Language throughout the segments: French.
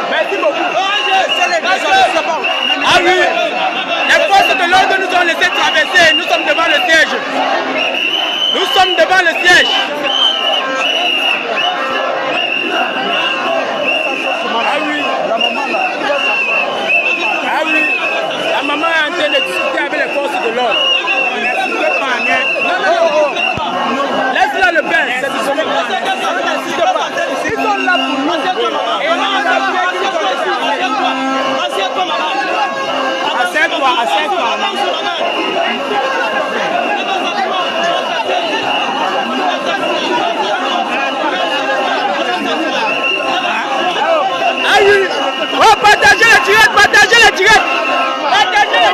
Merci beaucoup. Ah oui, les forces de l'ordre nous ont laissé traverser. Nous sommes devant le siège. Nous sommes devant le siège. Ah oui. Ah oui. La maman est en train de discuter avec les forces de l'ordre. Laisse-la le pain. C'est du sommet. Ils sont là pour nous. Assieds-toi, assieds-toi. Ah oui. Oh, partagez les tirettes, partagez les tirettes. Partagez les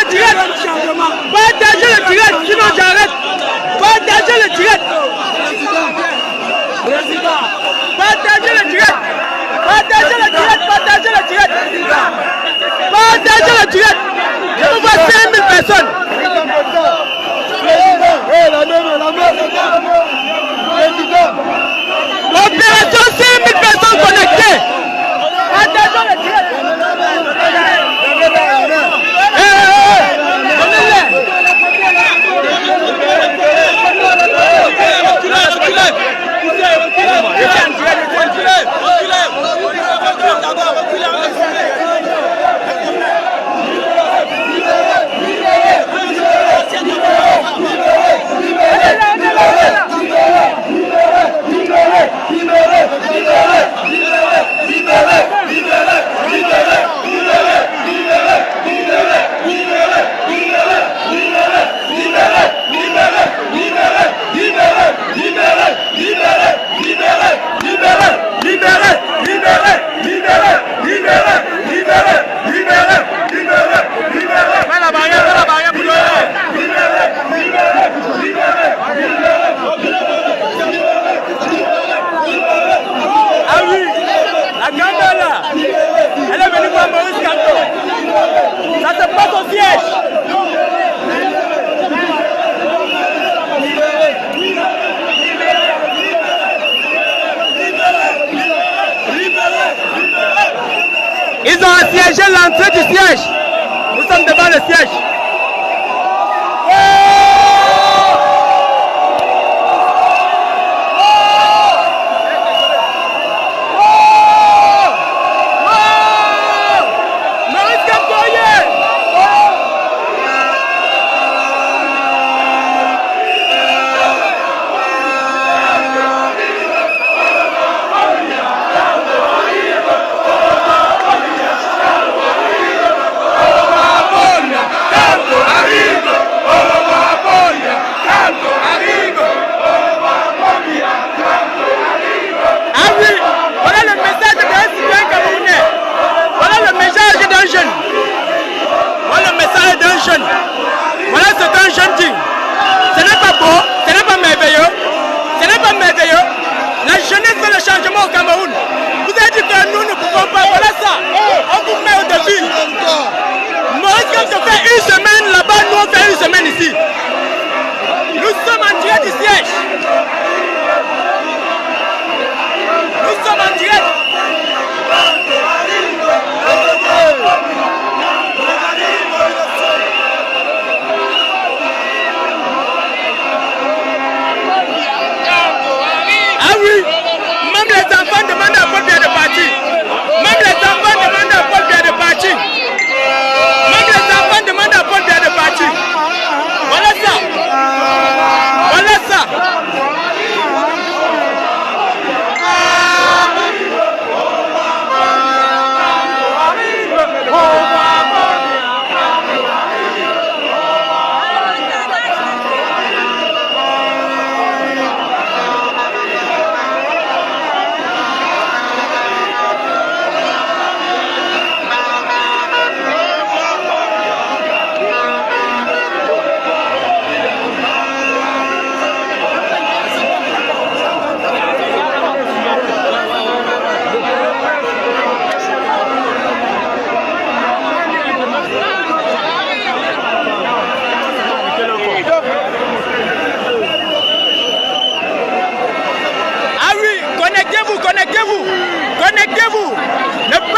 tirettes. Partagez les tirettes. Sinon j'arrête. Partagez le direct. Partagez le direct. Partagez le direct. Partagez le direct. Partagez le direct. Je vous vois 5000 personnes. Opération 5000 personnes connectées. Partagez le direct. Ils ont assiégé l'entrée du siège. Nous sommes devant le siège.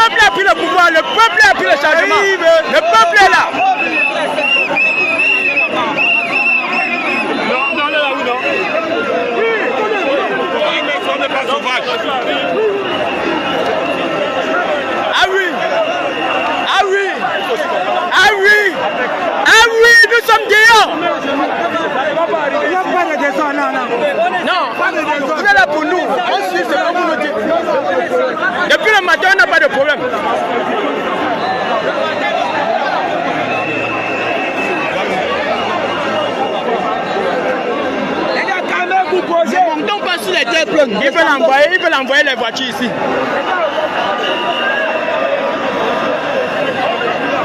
peuple a pris le pouvoir, le peuple a pris le changement. Le peuple est là. Ah oui, ah oui, ah oui, ah oui, nous sommes gagnants. Non, vous êtes là pour nous. On suit ce que vous nous dites. Depuis le matin, on n'a pas de problème. Ne montons pas sur les terres pleines. Il peut l'envoyer les voitures ici.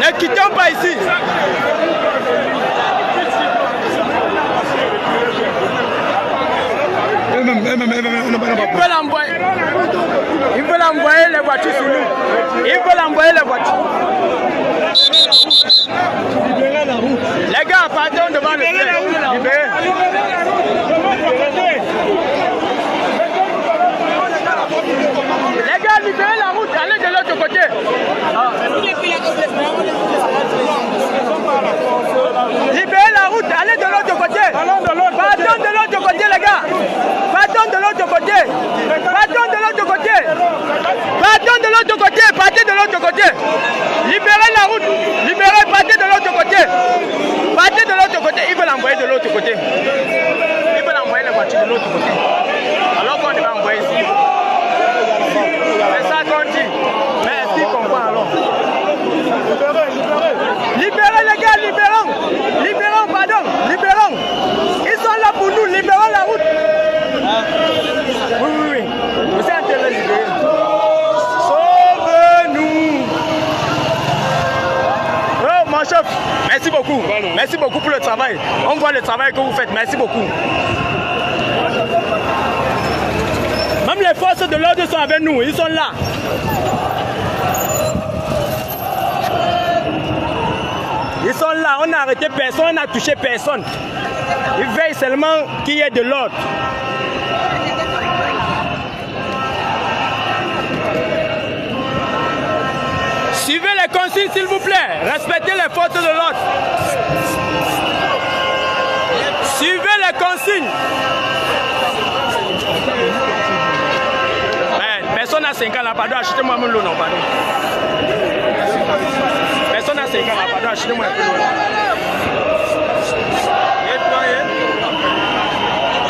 Ne quittons pas ici. Il veut l'envoyer les voitures sur nous. Il veut l'envoyer les voitures. Les gars, partons devant le feu. Les gars, libérez la route, allez de l'autre côté. Libérez la route, allez de l'autre côté. Partons de l'autre côté, les gars. Partons de l'autre côté. Partons de l'autre côté. Partons de l'autre côté. Partez de l'autre côté. Libérez la route. Libérez, partez de l'autre côté. Partez de l'autre côté. Ils veulent l'envoyer de l'autre côté. Ils veulent envoyer les voitures de l'autre côté. Alors qu'on devait envoyer ici. C'est ça qu'on dit. Mais est-ce qu'ils comprennent alors? Libérez les gars, libérons. Libérons, pardon. Libérons. Ils sont là pour nous. Libérons la route. Oui. Vous êtes en train de libérer. Sauve-nous. Oh, mon chef. Merci beaucoup. Merci beaucoup pour le travail. On voit le travail que vous faites. Merci beaucoup. Même les forces de l'ordre sont avec nous, ils sont là. Ils sont là, on n'a arrêté personne, on n'a touché personne. Ils veillent seulement qu'il y ait de l'ordre. Suivez les consignes s'il vous plaît, respectez les forces de l'ordre. Suivez les consignes. Personne n'a 5 ans là, pardon, achetez-moi mon lot, non, pardon. Personne n'a 5 ans là, pardon, achetez-moi un peu l'eau.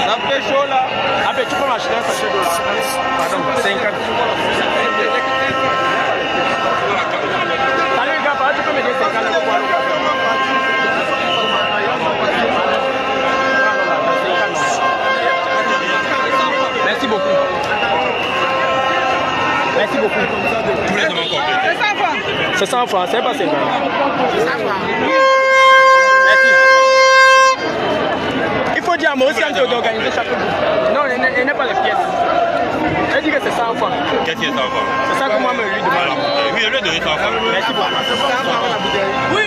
Ça fait chaud là. Ah ben tu peux m'acheter un sachet d'eau là. Pardon, 5 ans. Salut les gars, pardon, tu peux me dire 5 ans là pour boire l'eau. Merci beaucoup. Merci beaucoup. Tous les demandes complètes. C'est 100 francs, c'est pas 50. Merci. Il faut dire à Maurice quand tu d'organiser chaque jour. Non, il n'est pas les pièces. Elle dit que c'est 100 francs. Qu'est-ce qui est 100 francs? C'est ça que moi me lui demande. Oui, je lui ai donné 100 francs. Merci beaucoup. 100 francs la bouteille. Oui.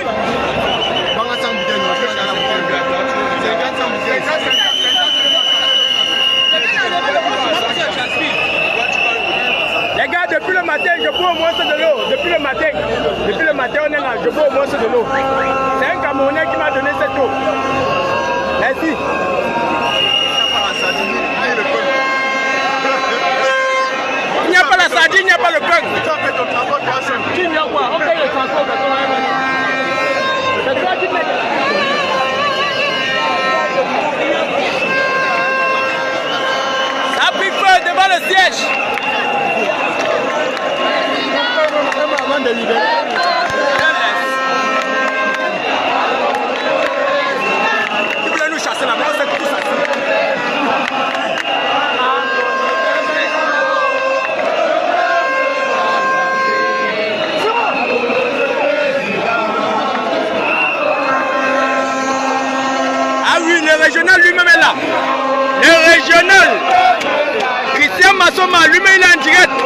Les gars, depuis le matin, je bois au moins de l'eau. Depuis le matin, on est là, je bois au moins de l'eau. C'est un Camerounais qui m'a donné cette eau. Merci. Il n'y a pas la sardine, il n'y a pas le pain. Il n'y a quoi? On paye le transport. C'est toi qui paye. Ça a pris feu devant le siège. Avant de libérer. Ils voulaient nous chasser là-bas, on s'est tout chassé. Ah oui, le régional lui-même est là. Le régional. Christian Massoma, lui-même il est en direct.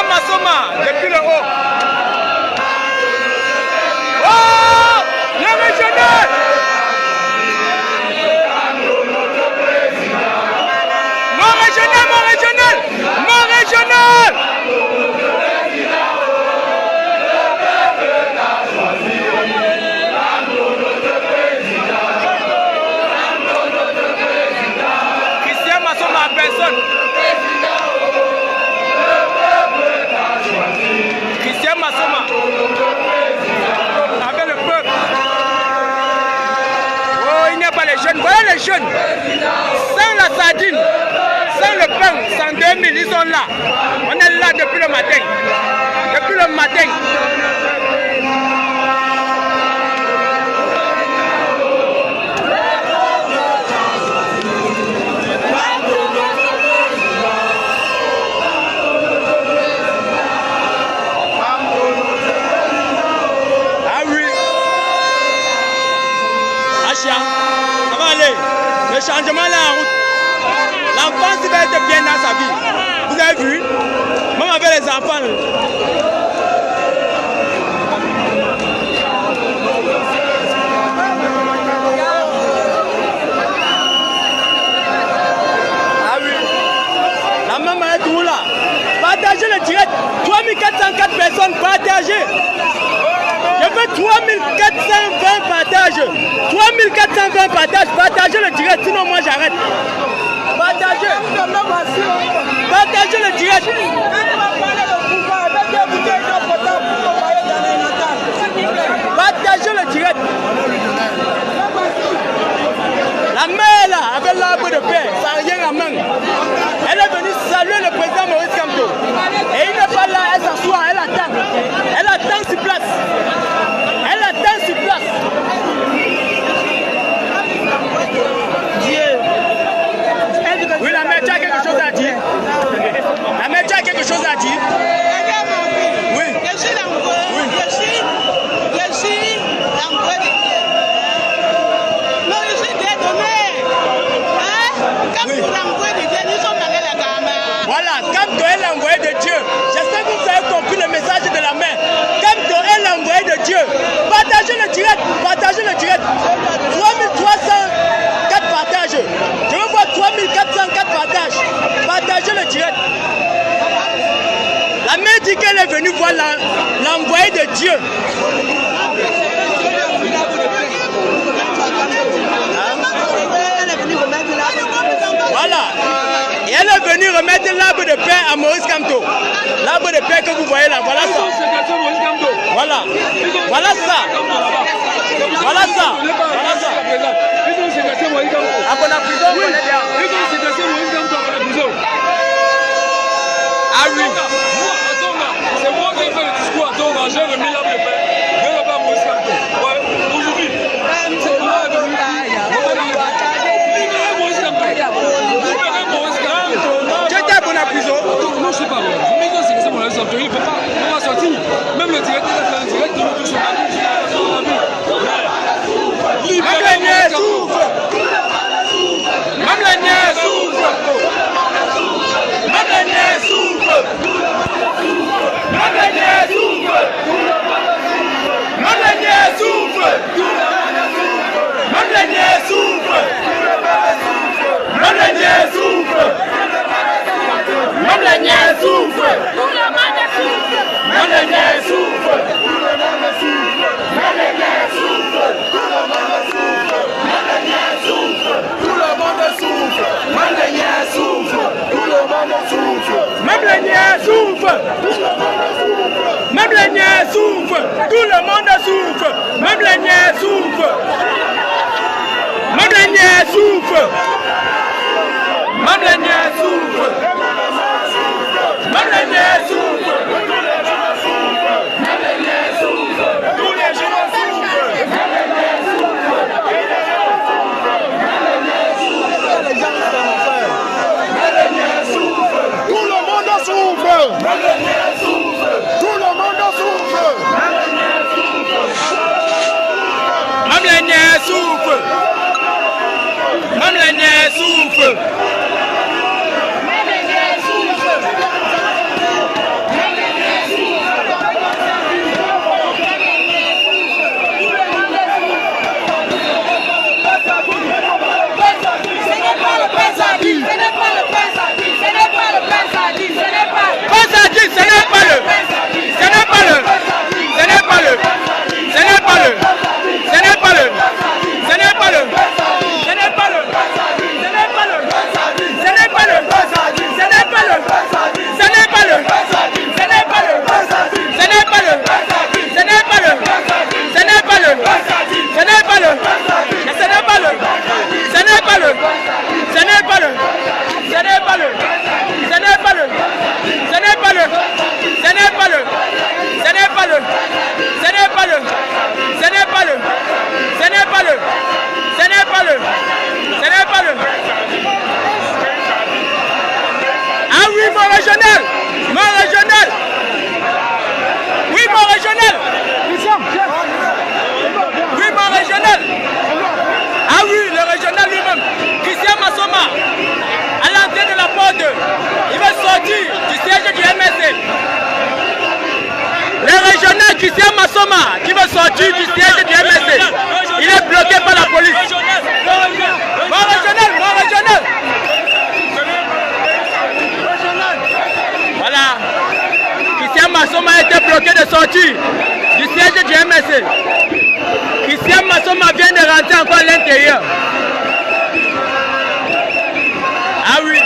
Massoma, depuis le haut. Oh, le régional. Mon régional, mon régional, mon régional. les jeunes, sans la sardine, sans le pain, sans 2000, ils sont là. On est là depuis le matin. Depuis le matin. Ça va aller. Le changement là en route. L'enfant va être bien dans sa vie. Vous avez vu? Même avec les enfants. Ah oui. La maman est tout là. Partagez le direct. 3404 personnes partagez. Je veux 3420 partages. 3420 partages. Partagez le direct, sinon moi j'arrête. Partagez. Partagez le direct. Partagez le direct. La mère là, avec l'arbre de paix, ça n'a rien à main. Elle est venue saluer le président Maurice Kamto. Et il n'est pas là, elle s'assoit, elle attend. Elle attend sur place. Elle attend sur place. Oui, la mère, tu as quelque chose à dire. La mère, tu as quelque chose à dire. Oui. Je suis l'envoi. Je suis l'envoi de Dieu. Non, je suis dédonné. Comme pour l'envoi de Dieu, nous sommes allés la caméra. Voilà, Kamto est l'envoyé de Dieu. J'espère que vous avez compris le message de la mère. Kamto est l'envoyé de Dieu. Partagez le direct. Partagez le direct. 3304 partages. Je veux voir 3404 partages. Partagez le direct. La mère dit qu'elle est venue voir l'envoyé de Dieu. Voilà. Et elle est venue remettre l'arbre de paix à Maurice Kamto. L'arbre de paix que vous voyez là, voilà ça. Voilà. Voilà ça. Voilà ça. Voilà ça. À la prison, on est bien. Ah oui. C'est moi qui ai fait le discours à Tonga, j'ai remis l'arbre de paix. Je ne vais pas Maurice Kamto. Ouais, aujourd'hui. C'est moi qui ai venu. J'étais bon à prison. Non, je ne sais pas. Mais quand c'est mon avis, il ne peut pas sortir. Même le direct, il a fait le direct, il nous touche. Même les niais souffrent. Même les niais souffrent. Même les niais souffrent. Même les niais souffrent. Même les niais souffrent. Même les niais souffrent. Même les niais souffrent. Même les niais souffrent. Tout le monde souffre. Même les niais souffrent. Tout le monde souffre. Même les niais souffrent. Tout le monde souffre. Même les niais souffrent. Tout le monde souffre. Même les niais souffrent. Tout le monde souffre. Même les niais souffrent. Même les niais souffrent. Tout le monde souffre. Même les niais souffrent. Même les niais souffrent. Même les niais souffrent. Même les niais souffrent. Même les niais souffrent. Tous les gens souffrent. Même les niais souffrent. Même les niais souffrent. Tout le monde souffre. Même les niais souffrent. Tout le monde souffre. Même les niais souffrent. Même les niais souffrent. Ce n'est pas le Massoma qui veut sortir du siège du MSC. Il est bloqué par la police. Bon régional, bon régional. Voilà. Christian Massoma a été bloqué de sortir du siège du MSC. Christian Massoma vient de rentrer encore à l'intérieur. Ah oui.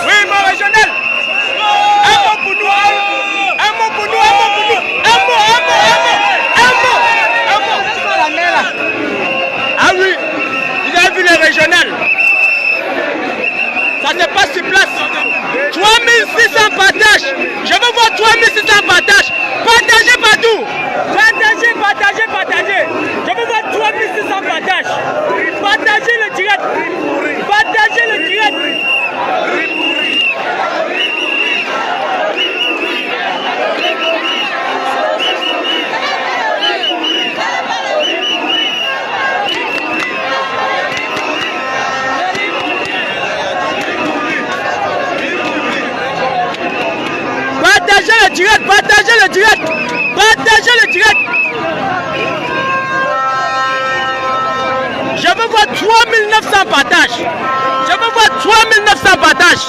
Oui, mon régional. Un mot pour nous. Un mot pour nous. Un mot pour nous. Un mot. Ah oui. Vous avez vu le régional. Ça se passe sur place. 3600 partages. Je veux voir 3600 partages. Partagez partout. Partagez, partagez, partagez. Je veux voir 3600 partages. Partagez le direct. Partagez le direct. Partagez le direct, partagez le direct, partagez le direct. Je veux voir 3900 partages. Je veux voir 3900 partages.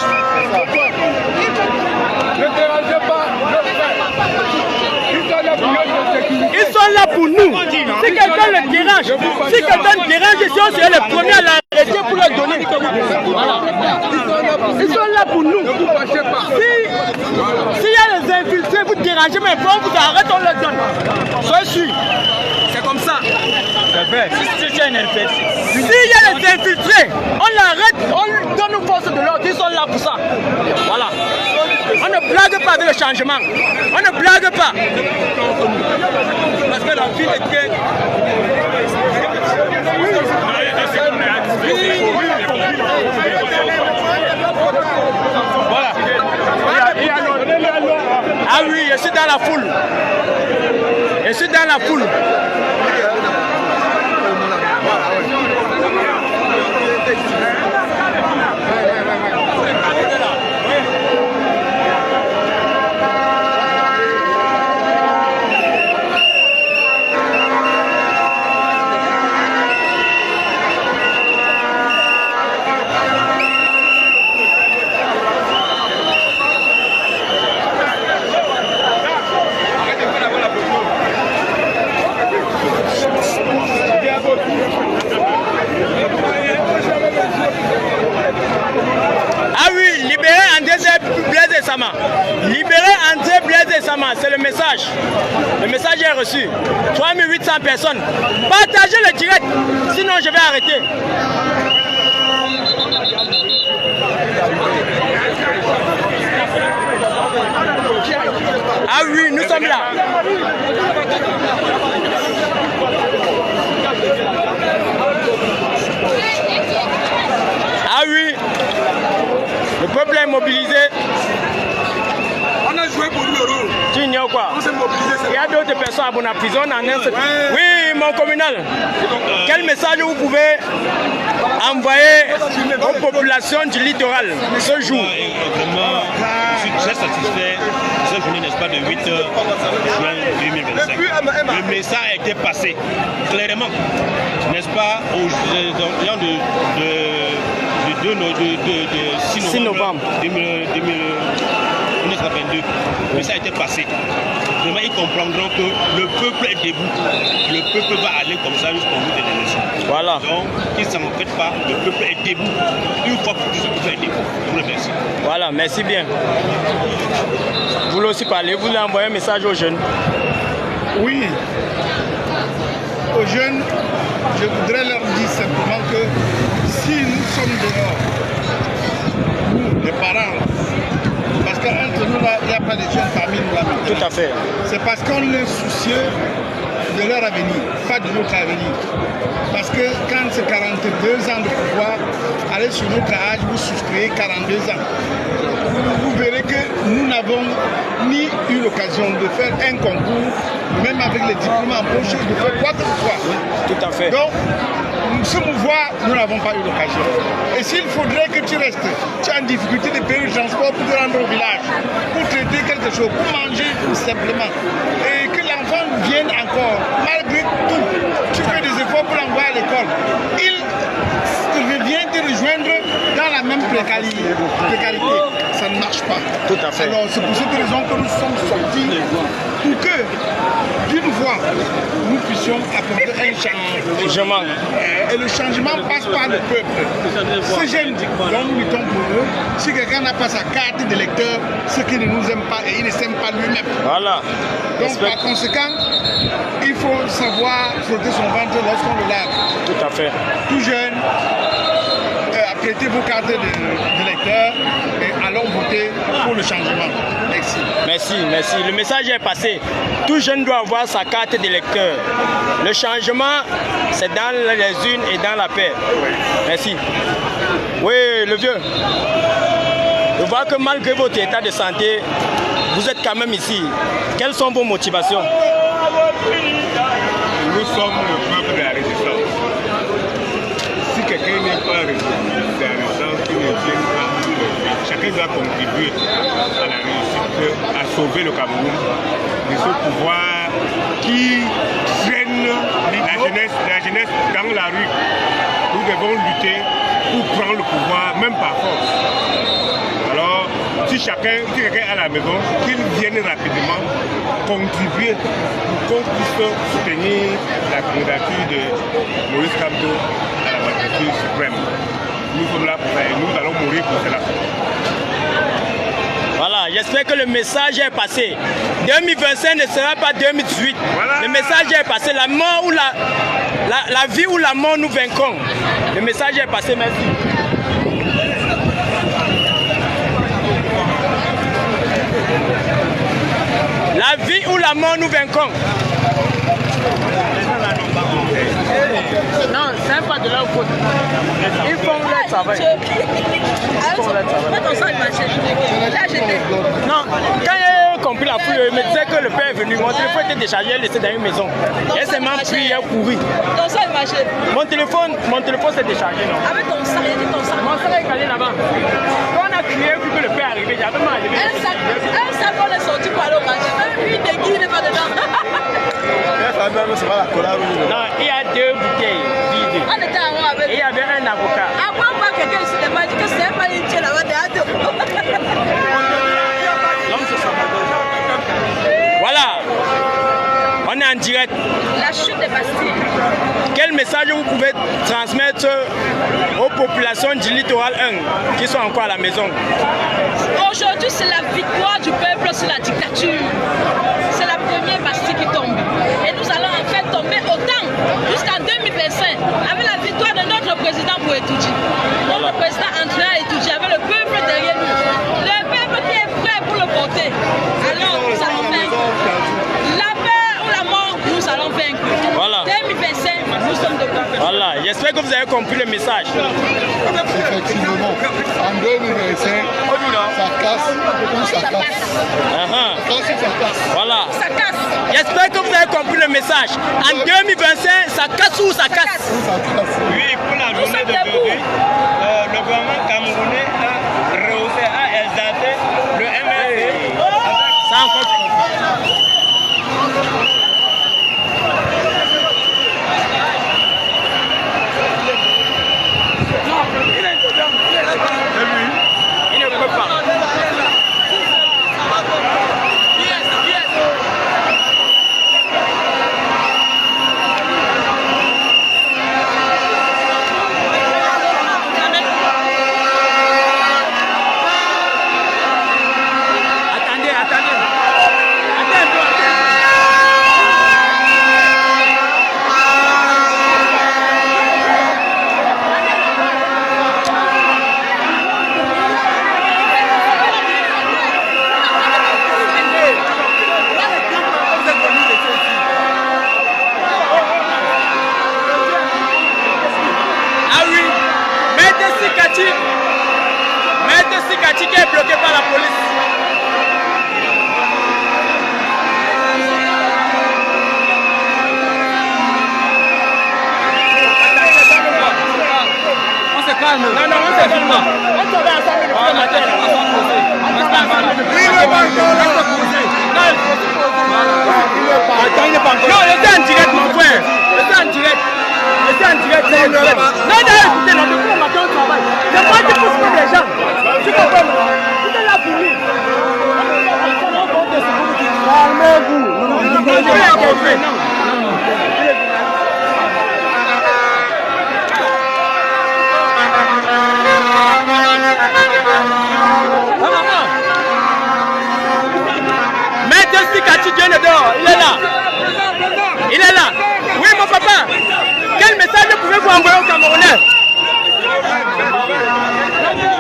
Ils sont là pour nous. Si quelqu'un le dérange, si quelqu'un dérange, ils sont les premiers à l'arrêter pour le donner. Voilà. Ils sont là pour nous. S'il y a les infiltrés, vous dérangez, mais bon, vous arrêtez, on le donne. Soyez sûr. C'est comme ça. S'il y a les infiltrés, on l'arrête, on donne une force de l'ordre. Ils sont là pour ça. Voilà. On ne blague pas avec le changement. On ne blague pas. Parce que la ville était... Voilà. Ah oui, je suis dans la foule. Je suis dans la foule. Ah oui, libérer André Blaise Sama. Libérer André Blaise Sama, c'est le message. Le message est reçu. 3800 personnes. Partagez le direct, sinon je vais arrêter. Ah oui, nous sommes là. Ah oui, le peuple est mobilisé. On a joué pour nous le rôle. Tu ignores quoi? On s'est mobilisé. Il y a d'autres personnes en prison en un... Oui, mon communal. Quel message vous pouvez envoyer aux populations du littoral ce jour? Vraiment, je suis très satisfait de cette journée, n'est-ce pas, de 8 juin 2025. Le message a été passé clairement, n'est-ce pas, aux gens de 6 novembre 1922. Le message a été passé. Vraiment, ils comprendront que le peuple est debout. Le peuple va aller comme ça jusqu'au bout de l'élection. Voilà. Donc, qu'ils ne s'en fêtent pas, le peuple est debout. Une fois pour tous, le peuple est debout. Je vous remercie. Voilà, merci bien. Vous voulez aussi parler, vous voulez envoyer un message aux jeunes? Oui. Aux jeunes, je voudrais leur dire simplement que si nous sommes dehors, nous, les parents, parce qu'entre nous, là, il n'y a pas de jeunes parmi nous là. Tout à fait. C'est parce qu'on est soucieux de leur avenir, pas de notre avenir. Parce que quand c'est 42 ans de pouvoir, allez sur notre âge, vous souscrivez 42 ans. Vous verrez que nous n'avons ni eu l'occasion de faire un concours, même avec les diplômes en poche de faire quoi que ce soit. Tout à fait. Donc, ce mouvement, nous n'avons pas eu l'occasion. Et s'il faudrait que tu restes, tu as en difficulté de payer le transport pour te rendre au village, pour traiter quelque chose, pour manger tout simplement, et que l'enfant vienne encore, malgré tout, tu fais des efforts pour l'envoyer à l'école, il revient te rejoindre dans la même précarité. Ça ne marche pas. Tout à fait. Alors c'est pour cette raison que nous sommes sortis pour que, d'une fois, nous puissions apporter un changement. Et le changement passe par le peuple. Ces jeunes dont nous luttons pour eux, si quelqu'un n'a pas sa carte d'électeur, c'est qu'il ne nous aime pas et il ne s'aime pas lui-même. Voilà. Donc par conséquent, il faut savoir frotter son ventre lorsqu'on le lave. Tout à fait. Tout jeune, apprêtez vos cartes d'électeur et allons voter pour le changement. Merci. Merci, merci. Le message est passé. Tout jeune doit avoir sa carte d'électeur. Le changement, c'est dans les urnes et dans la paix. Merci. Oui, le vieux. Je vois que malgré votre état de santé, vous êtes quand même ici. Quelles sont vos motivations? Nous sommes le peuple de la résistance. Si quelqu'un n'est pas de la résistance, qui ne vient pas, chacun doit contribuer à la réussite, à sauver le Cameroun de ce pouvoir qui traîne la jeunesse dans la rue. Nous devons lutter pour prendre le pouvoir, même par force. Alors, si quelqu'un à la maison, qu'il vienne rapidement contribuer pour qu'on puisse soutenir la candidature de Maurice Kamto à la magistrature suprême. Nous sommes là pour ça et nous allons mourir pour cela. Voilà, j'espère que le message est passé. 2025 ne sera pas 2018. Voilà. Le message est passé. La mort ou la vie ou la mort, nous vaincrons. Le message est passé, merci. La vie ou la mort, nous vaincrons. Non, c'est pas de leur faute. Ils font leur travail. Non, quand j'ai compris la foule, il me disait que le père est venu. Mon téléphone était déchargé, laissé dans une maison. Et c'est même pris, il a couru. Mon téléphone s'est déchargé, non? Avec ton sac, mon sac est calé là-bas. Quand on a crié, vu que le père est arrivé, j'avais mal arrivé. Un sac, on est sorti pour aller au marché. Même une aiguille n'est pas dedans. Non, il y a 2 bouteilles vides. On était avant avec. Et il y avait un avocat. Avant, moi, quelqu'un ici ne m'a dit que c'est pas une telle là-bas. Voilà. On est en direct. La chute des Bastilles. Quel message vous pouvez transmettre aux populations du littoral 1 qui sont encore à la maison? Aujourd'hui, c'est la victoire du peuple sur la dictature. C'est la première Bastille qui tombe. Et nous allons en fait tomber autant jusqu'en 2025 avec la victoire de notre président Bouetoudji. Notre président Andrea Etoudji avec le peuple derrière nous. Le peuple qui est prêt pour le porter. Alors nous allons vaincre. La paix ou la mort, nous allons vaincre. Voilà. 2025, nous sommes de peuple. Voilà, j'espère que vous avez compris le message. Effectivement, en 2025, ça casse ou ça casse. Voilà. Ça casse. J'espère que vous avez compris le message. En 2025, ça casse ou ça casse? Oui, pour la journée d'aujourd'hui, le gouvernement camerounais a rehaussé, a exalté le MLC. Ça encore. Il ne peut pas. Maître Sikati qui est bloqué par la police. Non, on se filme pas. On se va ensemble depuis le matin. Il est pas encore. Non, laissez en direct, mon frère. Laissez en direct. Laissez en direct. Non, écoutez, là, depuis le matin, on travaille. C'est pas qu'il faut se faire des gens. Tu comprends? Tout est là pour nous. Calmez-vous. Maître Sikati Dieu dehors, il est là. Il est là. Oui, mon papa. Quel message pouvez-vous envoyer aux Camerounais?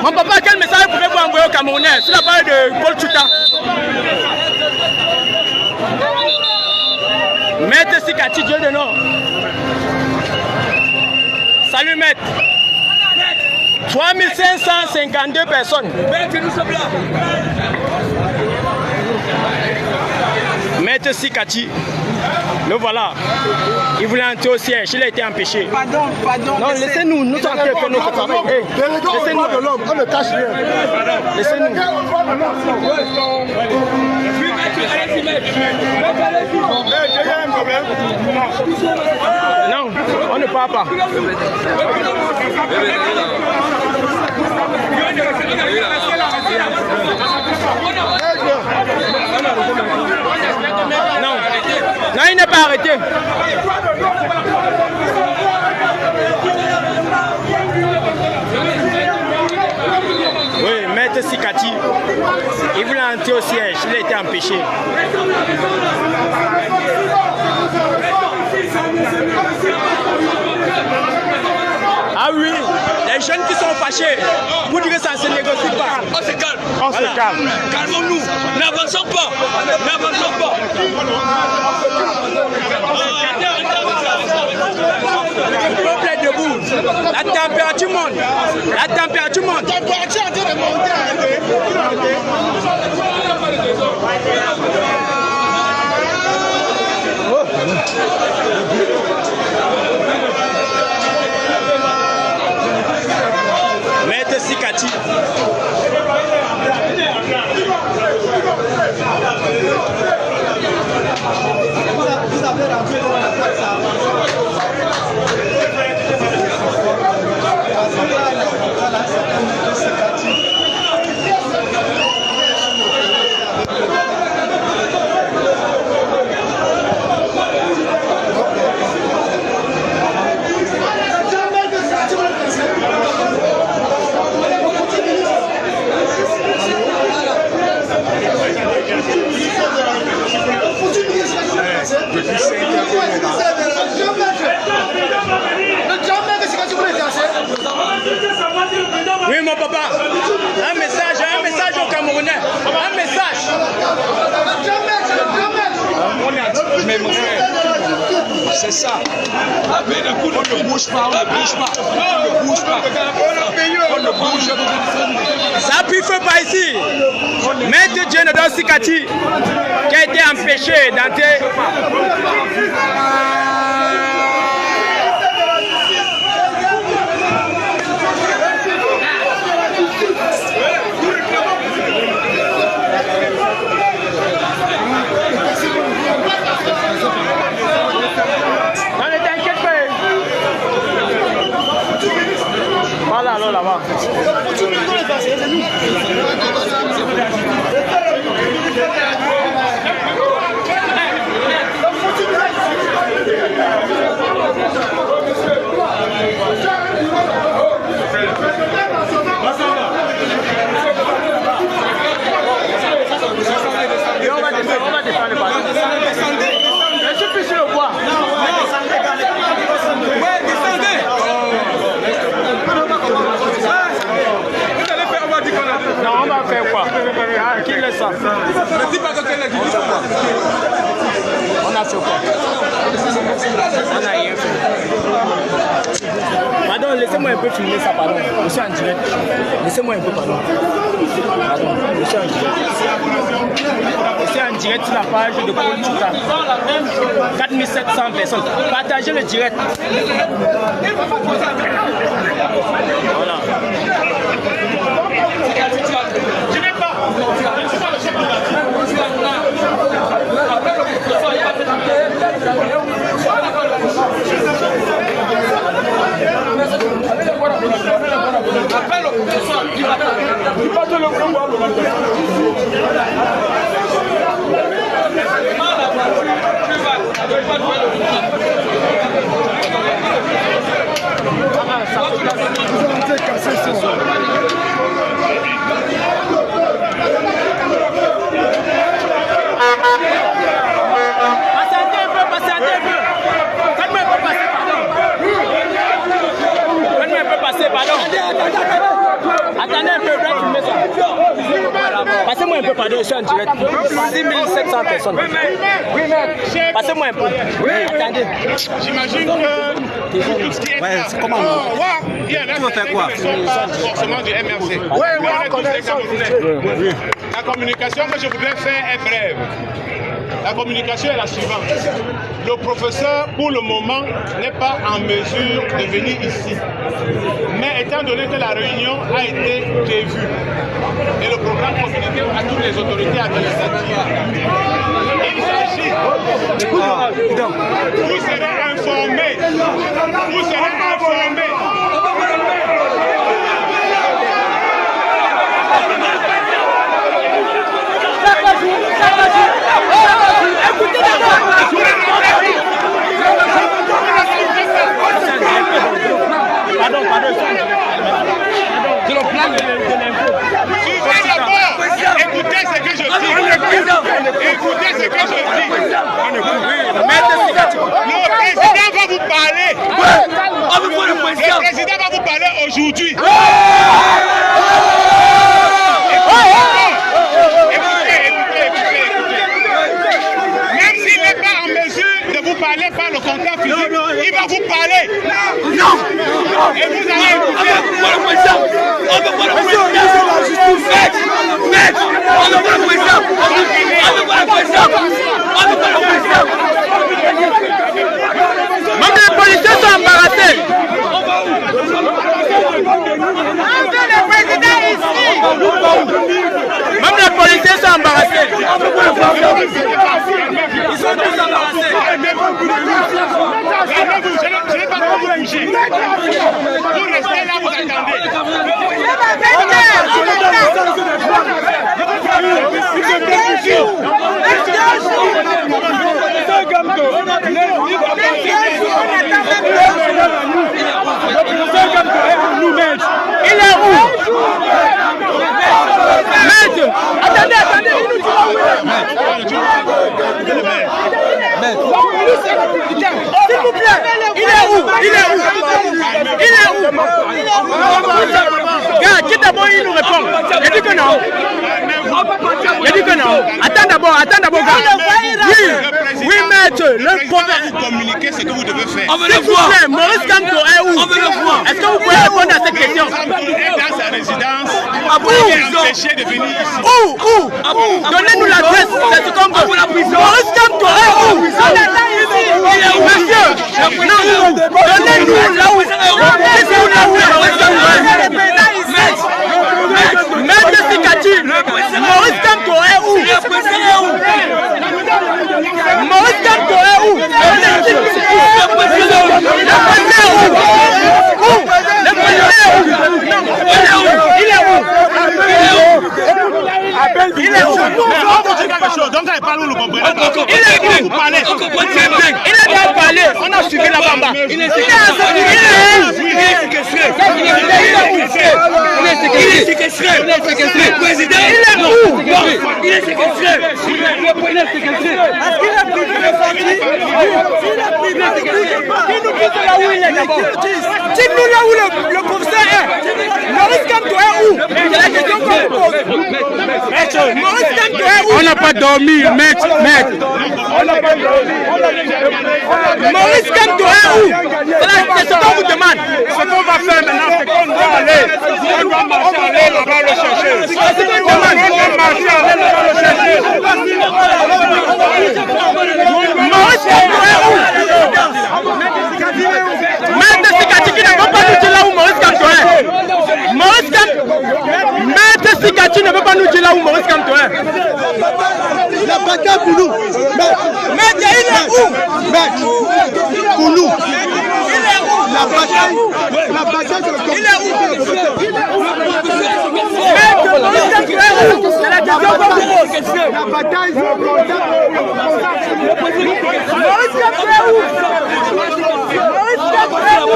Mon papa, quel message pouvez-vous envoyer aux Camerounais sur la parole de Paul Tchouta? Maître Sikati Dieu de Nord. Salut maître. 3552 personnes. Maître Sikati, le voilà. Il voulait entrer au siège, il a été empêché. Pardon. Non, laissez-nous, nous sommes en train de faire notre travail. Laissez-nous de l'homme, on ne cache rien. Laissez-nous. Non, on ne part pas. Non, il n'est pas arrêté. Oui, maître Sikati, il voulait entrer au siège, il a été empêché. Ah oui, les jeunes qui sont fâchés, vous direz que ça ne se négocie pas. On se calme. On se calme. Calmons-nous. N'avançons pas. N'avançons pas. Le peuple est debout. La température monte. La température monte. La température est en train de monter. Maître Sikati. Vous avez rentré dans la place Oui, mon papa, un message aux Camerounais, un message. C'est ça. Mais le coup, on ne bouge pas, on ne bouge pas. On ne bouge pas. On ne bouge pas. Ça appuie feu pas ici. Maître Djenedor Sikati, qui a été empêché d'entrer. Voilà, alors là-bas. Et on va descendre le ballon. Je suis plus sur le bois. Non, on va faire quoi? Qui laisse ça? On a fait quoi? On a rien fait. Pardon, laissez-moi un peu filmer ça, pardon. Je suis en direct. Laissez-moi un peu, pardon. Pardon, je suis en direct. Je suis en direct sur la page de Paul Chouta. 4700 personnes. Partagez le direct. Voilà. Je n'ai pas. Attendez un peu, passez-moi un peu, pardon, je suis en direct. 6700 personnes. Passez-moi un peu. Attendez. J'imagine que... Ouais, c'est comment? Tu vas faire quoi? Forcément du MRC. La communication que je voudrais faire est brève. La communication est la suivante. Le professeur, pour le moment, n'est pas en mesure de venir ici. Mais étant donné que la réunion a été prévue et le programme communiqué à toutes les autorités administratives, il s'agit... Vous serez informés. Vous serez informés. Écoutez ce que je dis. Écoutez ce que je dis. Le président va vous parler. Le président va vous parler aujourd'hui. Écoutez. Même s'il n'est pas en mesure de vous parler par le contact physique, il va vous parler. Non. Et vous allez écouter. Même les policiers sont embarrassés. Le président ici. Même les policiers sont embarrassés. Ils sont tous embarrassés. Je n'ai pas trop vous bouger. Vous restez là, vous attendez. Il est où? Maître, attendez, il nous dit s'il vous plaît, il est où? Gars, qui d'abord il nous répond? Il dit que non. Attends d'abord, gars. Oui, maître, le président vous communiquer ce que vous devez faire. S'il vous plaît, Maurice Kamto est où? Est-ce que vous pouvez répondre à cette question? Est dans sa résidence. Il est empêché de venir ici. Où? Donnez-nous l'adresse, c'est ce qu'on veut. Maurice Kamto est où? Monsieur, non, donnez-nous là où. Dites-nous là où Maurice Kamto est. Maître Sikati, Maurice Kamto est où? Maurice Kamto est où? Le président est où? Il est où? Donc, elle parle, nous comprenons. Il est où? Il a bien parlé. On a suivi la bamba. Il est séquestré. Le président, il est où? Il est séquestré. Est-ce qu'il est privé de sortie? S'il est privé de sortie, il nous dit là où il est d'abord. Dites-nous là où le professeur est. Maurice Kamto est où? C'est la question qu'on vous pose. Maurice Kamto est où? On n'a pas dormi, maître. On n'a pas dormi. Maurice Kamto est où? C'est ce qu'on vous demande. Ce qu'on va faire maintenant, doit marcher, aller là-bas le chercher. On doit marcher, aller là-bas le chercher. Maurice Kamto est où? Maître Sikati qui ne veut pas nous dire là où Maurice Kamto est. Maurice Kamto. Maître Sikati ne veut pas nous dire là où Maurice Kamto est. La bataille pour nous. Maître, il est où? Maître, pour nous. La bataille, c'est le combat. Il est où? Maître Maurice Kamto est où? C'est la question qu'on vous pose. La bataille, c'est le combat. Maurice Kamto est où? Maurice Kamto est où?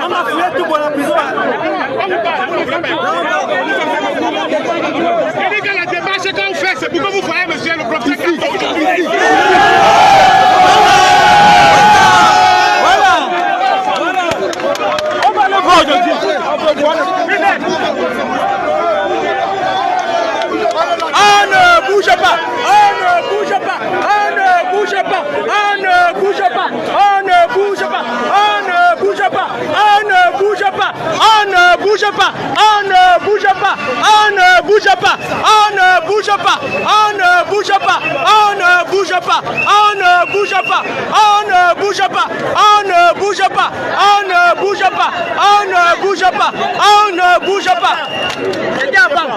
On a fouillé tout pour la prison. La démarche qu'on fait, c'est pour que vous voyez, monsieur le professeur Kamto. On va le voir aujourd'hui. On ne bouge pas. On ne bouge pas. On ne bouge pas. On ne bouge pas. On ne bouge pas. On ne bouge pas. On ne bouge pas. On ne bouge pas. On ne bouge pas. On ne bouge pas. On ne bouge pas. On ne bouge pas. On ne bouge pas. On ne bouge pas. On ne bouge pas. On ne bouge pas. On ne bouge pas. On ne bouge pas. On ne bouge pas. C'était avant.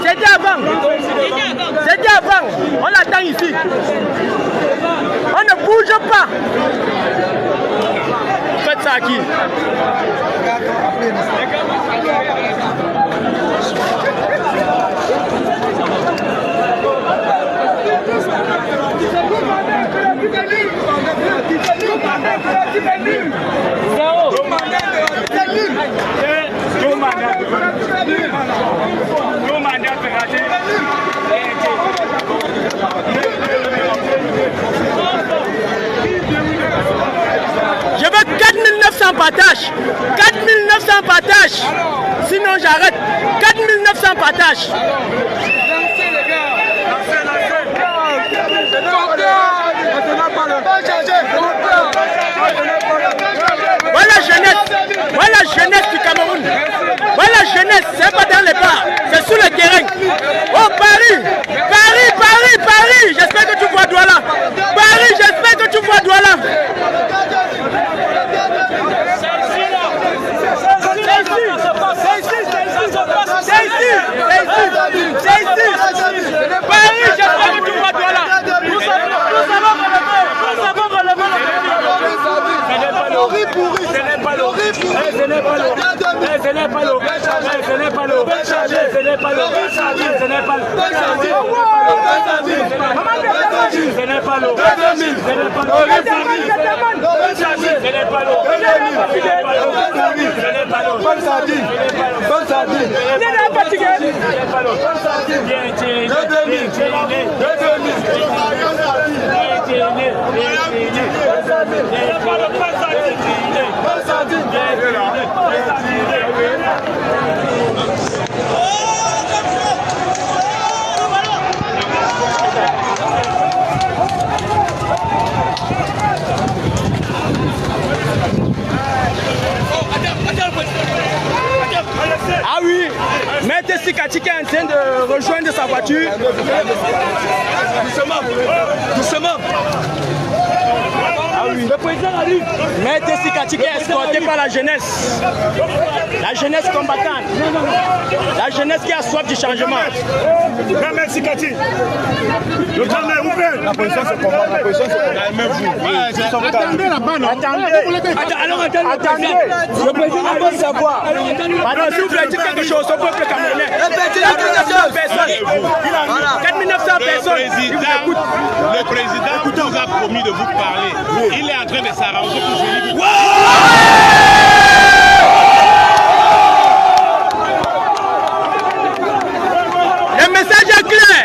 C'était avant. C'était avant. On l'attend ici. On ne bouge pas. Faites ça à qui? Je veux 4900 partages. 4900 partages. Sinon j'arrête. 4900 partages. Voilà jeunesse. Voilà jeunesse du Cameroun. Voilà jeunesse. C'est pas dans les bars. C'est sur le terrain. Oh Paris. Paris, Paris, Paris. J'espère que tu vois Douala. Paris, j'espère que tu vois Douala. Paris, j'espère que tu vois Douala. Nous savons relever le ce n'est pas l'eau. Ce n'est pas l'eau. Ce n'est pas l'eau. Ce n'est pas l'eau. Ce n'est pas l'eau. Ce n'est pas l'eau. Ce n'est pas l'eau. Ah oui, Maître Sikati qui est en train de rejoindre sa voiture. Doucement. Ah oui. Le président arrive. Maître Sikati qui est escorté par la jeunesse. La jeunesse combattante. La jeunesse qui a soif du changement. Maître Sikati. Le grand maire ouvert. La position se combat. La position se combat. Même vous. Attendez là-bas, non? Attendez. Le président veut savoir. Pardon, si vous voulez dire quelque chose au peuple camerounais. 4900 personnes. 4900 personnes. Le président vous a promis de vous parler. Il est en train de s'arranger pour venir. Le message est clair.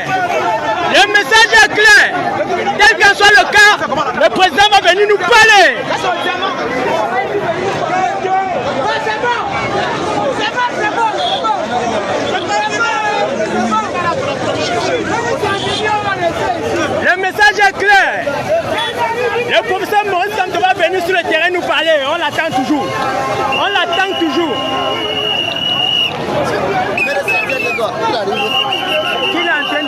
Le message est clair. Quel qu'en soit le cas, le président va venir nous parler. Le message est clair. Le professeur Maurice Kamto va venir venu sur le terrain nous parler. On l'attend toujours. On l'attend toujours. Il est en train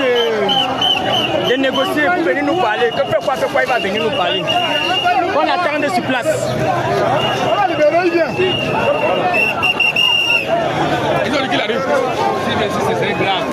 de négocier pour venir nous parler. Que fait quoi il va venir nous parler. On attend sur place. Ils ont dit qu'il arrive. Si, mais si, c'est grave.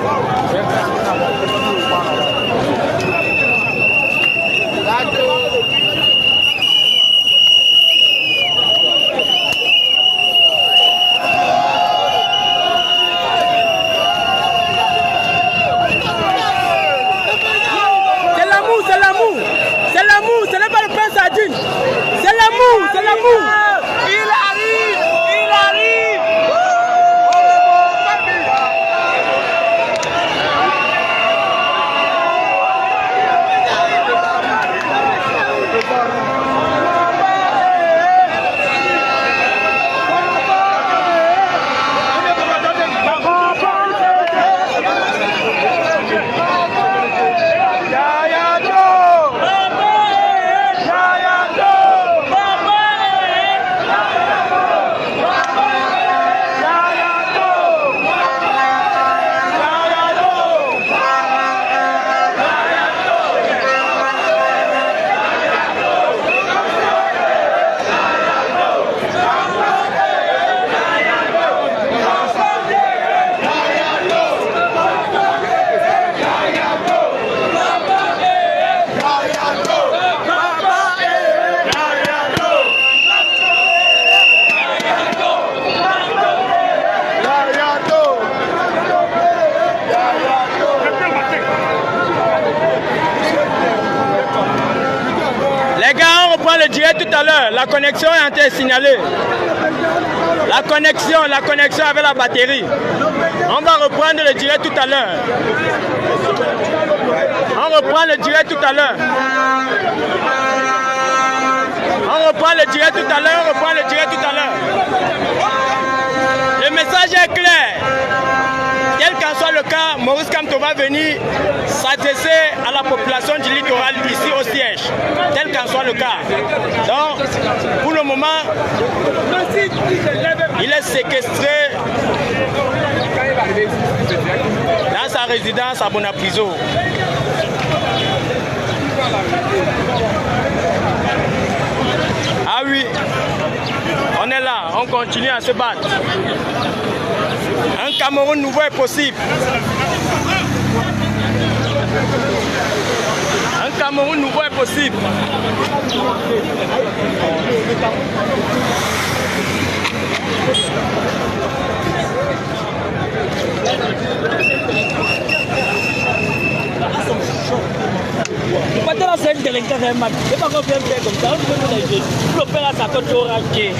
Ce n'est pas le pain sardine. C'est l'amour, c'est l'amour. Il arrive, il arrive. Les gars, on reprend le direct tout à l'heure. La connexion est en train de signaler. La connexion avec la batterie. On va reprendre le direct tout à l'heure. On reprend le direct tout à l'heure. On reprend le direct tout à l'heure. On reprend le direct tout à l'heure. Le message est clair. Quel qu'en soit le cas, Maurice Kamto va venir s'adresser à la population du littoral ici au siège. Tel qu'en soit le cas. Donc, pour le moment, il est séquestré dans sa résidence à Bonapriso. Ah oui, on est là, on continue à se battre. Un Cameroun nouveau est possible. Un Cameroun nouveau est possible. Maintenant, c'est une délinquance, c'est pas qu'on vient faire comme ça. On peut nous aider. L'opéra, ça compte au ranché.